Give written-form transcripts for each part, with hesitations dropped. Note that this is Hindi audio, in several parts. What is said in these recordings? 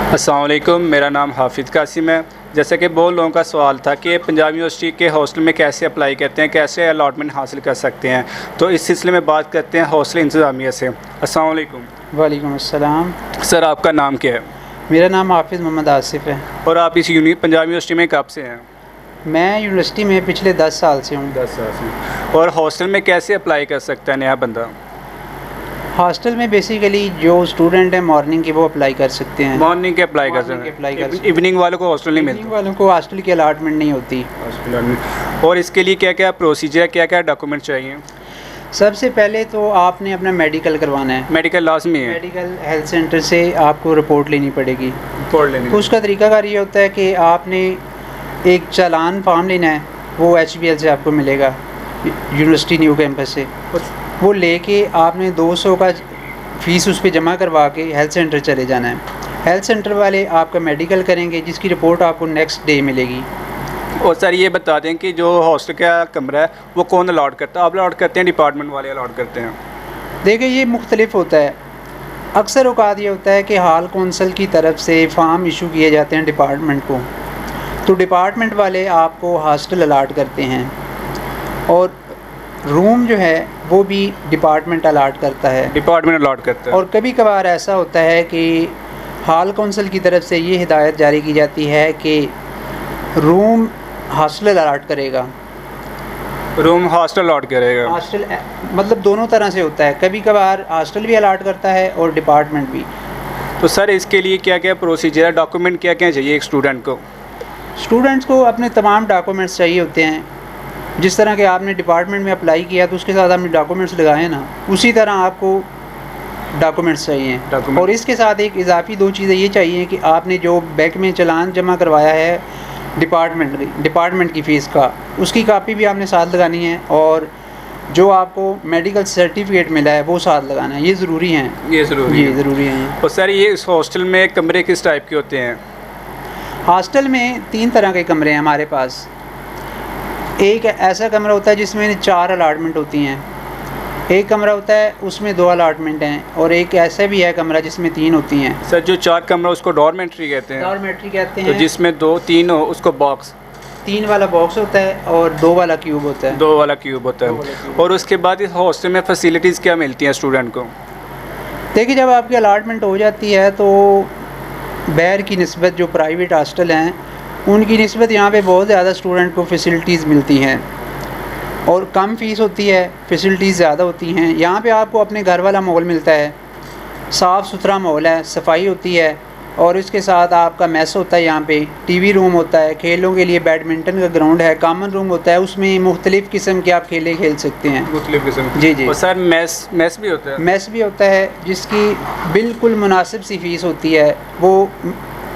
अस्सलाम वालेकुम, मेरा नाम हाफिज़ कासिम है। जैसे कि बहुत लोगों का सवाल था कि पंजाब यूनिवर्सिटी के हॉस्टल में कैसे अप्लाई करते हैं, कैसे अलॉटमेंट हासिल कर सकते हैं, तो इस सिलसिले में बात करते हैं हॉस्टल इंतज़ामिया से। अस्सलाम वालेकुम। वालेकुम अस्सलाम। सर, आपका नाम क्या है? मेरा नाम हाफिज़ मोहम्मद आसिफ़ है। और आप इस पंजाब यूनिवर्सिटी में कब से हैं? मैं यूनिवर्सिटी में पिछले 10 साल से हूँ। 10 साल से। और हॉस्टल में कैसे अप्लाई कर सकता है नया बंदा? हॉस्टल में बेसिकली जो स्टूडेंट हैं मॉर्निंग के वो अप्लाई कर सकते हैं। मॉर्निंग के अप्लाई कर मॉर्निंग के सकते अप्लाई कर हैं, सकते इवनिंग वालों को हॉस्टल नहीं इवनिंग मिलता? वालों को हॉस्टल की अलाटमेंट नहीं होती। और इसके लिए क्या क्या प्रोसीजर, क्या क्या डॉक्यूमेंट चाहिए? सबसे पहले तो आपने अपना मेडिकल करवाना है। मेडिकल लाजमी है? मेडिकल हेल्थ सेंटर से आपको रिपोर्ट लेनी पड़ेगी। रिपोर्ट लेनी तो उसका तरीकाकार ये होता है कि आपने एक चालान फॉर्म लेना है, वो HBL से आपको मिलेगा, यूनिवर्सिटी न्यू कैंपस से। वो लेके आपने 200 का फ़ीस उस पर जमा करवा के हेल्थ सेंटर चले जाना है। हेल्थ सेंटर वाले आपका मेडिकल करेंगे, जिसकी रिपोर्ट आपको नेक्स्ट डे मिलेगी। और सर, ये बता दें कि जो हॉस्टल का कमरा है वो कौन अलाट करता है? आप अलाट करते हैं, डिपार्टमेंट वाले अलाट करते हैं? देखिए, ये मुख्तलिफ होता है। अक्सर औकात ये होता है कि हाल कौंसल की तरफ से फ़ार्म इशू किए जाते हैं डिपार्टमेंट को, तो डिपार्टमेंट वाले आपको हॉस्टल अलाट करते हैं, और रूम जो है वो भी डिपार्टमेंट अलाट करता है। डिपार्टमेंट अलाट करता है। और कभी कभार ऐसा होता है कि हाल कौंसल की तरफ से ये हिदायत जारी की जाती है कि रूम हॉस्टल अलाट करेगा। रूम हॉस्टल अलाट करेगा? हॉस्टल मतलब दोनों तरह से होता है, कभी कभार हॉस्टल भी अलाट करता है और डिपार्टमेंट भी। तो सर, इसके लिए क्या क्या प्रोसीजर है, डॉक्यूमेंट क्या क्या चाहिए एक स्टूडेंट को? स्टूडेंट्स को अपने तमाम डॉक्यूमेंट्स चाहिए होते हैं। जिस तरह के आपने डिपार्टमेंट में अप्लाई किया तो उसके साथ आपने डॉक्यूमेंट्स लगाए ना, उसी तरह आपको डॉक्यूमेंट्स चाहिए। और इसके साथ एक इजाफी 2 चीज़ें ये चाहिए कि आपने जो बैंक में चालान जमा करवाया है डिपार्टमेंट की फ़ीस का, उसकी कापी भी आपने साथ लगानी है, और जो आपको मेडिकल सर्टिफिकेट मिला है वो साथ लगाना है। ये ज़रूरी हैं। ये ज़रूरी है? ज़रूरी हैं। और सर, ये इस हॉस्टल में कमरे किस टाइप के होते हैं? हॉस्टल में 3 तरह के कमरे हैं हमारे पास। एक ऐसा कमरा होता है जिसमें 4 अलाटमेंट होती हैं, एक कमरा होता है उसमें 2 अलाटमेंट हैं, और एक ऐसा भी है कमरा जिसमें 3 होती हैं। सर, जो 4 कमरा उसको डॉर्मेट्री कहते हैं? डॉर्मेट्री कहते तो हैं। जिसमें 2-3 हो उसको बॉक्स? 3 वाला बॉक्स होता है और 2 वाला क्यूब होता है। 2 वाला क्यूब होता है। और उसके बाद इस हॉस्टल में फैसिलिटीज़ क्या मिलती हैं स्टूडेंट को? देखिए, जब आपकी अलाटमेंट हो जाती है तो बैर की निस्बत जो प्राइवेट हॉस्टल हैं उनकी निस्बत यहाँ पे बहुत ज़्यादा स्टूडेंट को फैसिलिटीज़ मिलती हैं, और कम फ़ीस होती है, फैसिलिटीज़ ज़्यादा होती हैं। यहाँ पे आपको अपने घर वाला माहौल मिलता है, साफ़ सुथरा माहौल है, सफाई होती है, और इसके साथ आपका मेस होता है, यहाँ पे टीवी रूम होता है, खेलों के लिए बैडमिंटन का ग्राउंड है, कॉमन रूम होता है, उसमें मुख्तलिफ़ किस्म के आप खेल सकते हैं। मुख्तलिफ किस्म? जी। और सर, मेस भी होता है? मेस भी होता है, जिसकी बिल्कुल मुनासिब सी फ़ीस होती है। वो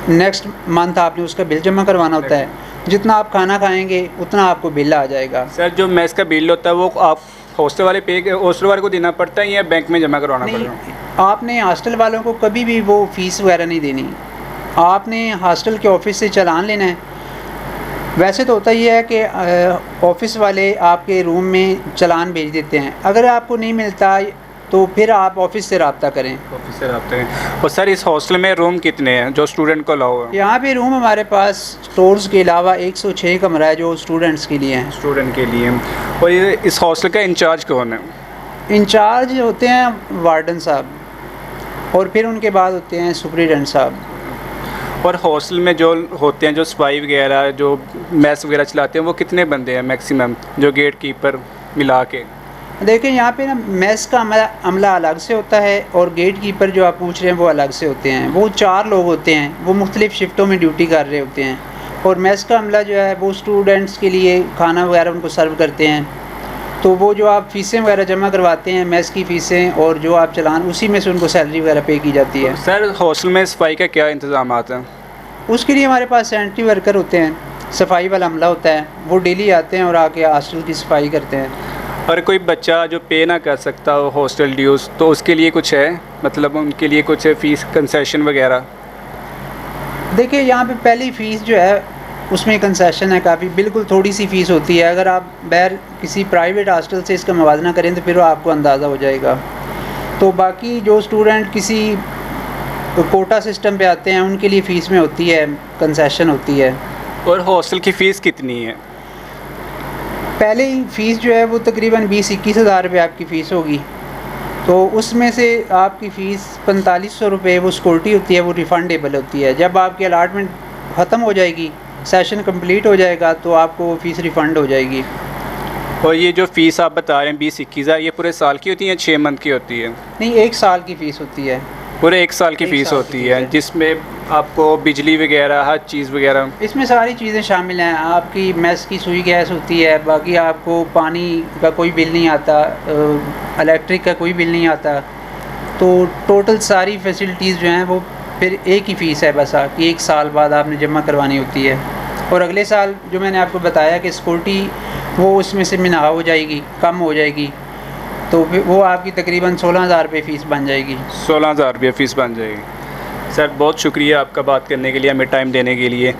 नेक्स्ट मंथ आपने उसका बिल जमा करवाना होता है, जितना आप खाना खाएंगे उतना आपको बिल आ जाएगा। सर, जो मेस का बिल होता है वो आप हॉस्टल वाले को देना पड़ता है या बैंक में जमा करवाना पड़ता है? आपने हॉस्टल वालों को कभी भी वो फ़ीस वगैरह नहीं देनी, आपने हॉस्टल के ऑफिस से चालान लेना है। वैसे तो होता ही है कि ऑफिस वाले आपके रूम में चालान भेज देते हैं, अगर आपको नहीं मिलता तो फिर आप ऑफिस से रब्ता करें। ऑफिस से रब्ता करें। और सर, इस हॉस्टल में रूम कितने हैं जो स्टूडेंट को अलाउ है? यहाँ पे रूम हमारे पास स्टोर्स के अलावा 106 कमरा है जो स्टूडेंट्स के लिए हैं। स्टूडेंट के लिए। और ये इस हॉस्टल का इंचार्ज कौन है? इंचार्ज होते हैं वार्डन साहब, और फिर उनके बाद होते हैं सुपरिटेंडेंट साहब। और हॉस्टल में जो होते हैं, जो सफाई वगैरह, जो मैस वगैरह चलाते हैं, वो कितने बंदे हैं मैक्सिमम, जो गेट कीपर मिला के? देखिए, यहाँ पे ना मेस का अमला अलग से होता है, और गेट कीपर जो आप पूछ रहे हैं वो अलग से होते हैं। वो 4 लोग होते हैं, वो मुख्तलिफ़ शिफ्टों में ड्यूटी कर रहे होते हैं। और मेस का अमला जो है वो स्टूडेंट्स के लिए खाना वगैरह उनको सर्व करते हैं। तो वो जो आप फ़ीसें वगैरह जमा करवाते हैं, मेस की फ़ीसें और जो आप चलान, उसी में से उनको सैलरी वगैरह पे की जाती है। सर, हॉस्टल में सफाई का क्या इंतज़ाम हैं? उसके लिए हमारे पास सैनिटरी वर्कर होते हैं, सफाई वाला अमला होता है, वो डेली आते हैं और आके हॉस्टल की सफाई करते हैं। और कोई बच्चा जो पे ना कर सकता हो हॉस्टल ड्यूज़, तो उसके लिए कुछ है, मतलब उनके लिए कुछ फ़ीस कंसेशन वगैरह? देखिए, यहाँ पे पहली फ़ीस जो है उसमें कंसेशन है काफ़ी, बिल्कुल थोड़ी सी फ़ीस होती है। अगर आप बैर किसी प्राइवेट हॉस्टल से इसका मुवाज़ना करें तो फिर आपको अंदाज़ा हो जाएगा। तो बाकी जो स्टूडेंट किसी कोटा सिस्टम पे आते हैं उनके लिए फ़ीस में होती है कंसेशन होती है। और हॉस्टल की फ़ीस कितनी है? पहले ही फ़ीस जो है वो तकरीबन 20-21 हज़ार रुपये आपकी फ़ीस होगी, तो उसमें से आपकी फ़ीस 4500 रुपये वो सिक्योरिटी होती है, वो रिफ़ंडेबल होती है। जब आपकी अलाटमेंट ख़त्म हो जाएगी, सेशन कंप्लीट हो जाएगा, तो आपको वो फ़ीस रिफ़ंड हो जाएगी। और ये जो फ़ीस आप बता रहे हैं 20-21 हज़ार, ये पूरे साल की होती है या 6 मंथ की होती है? नहीं, 1 साल की फ़ीस होती है। पूरे 1 साल की 1 फ़ीस साल की होती फ़ीस है, है। जिसमें आपको बिजली वगैरह हर चीज़ वगैरह? इसमें सारी चीज़ें शामिल हैं। आपकी मेस की सुई गैस होती है, बाकी आपको पानी का कोई बिल नहीं आता, इलेक्ट्रिक का कोई बिल नहीं आता। तो टोटल सारी फैसिलिटीज़ जो हैं वो फिर एक ही फ़ीस है बस, आपकी 1 साल बाद आपने जमा करवानी होती है। और अगले साल जो मैंने आपको बताया कि सिक्योरिटी वो उसमें से मिना हो जाएगी, कम हो जाएगी, तो फिर वो आपकी तकरीबन 16,000 रुपये फ़ीस बन जाएगी। 16,000 रुपये फ़ीस बन जाएगी। सर बहुत शुक्रिया आपका बात करने के लिए, हमें टाइम देने के लिए।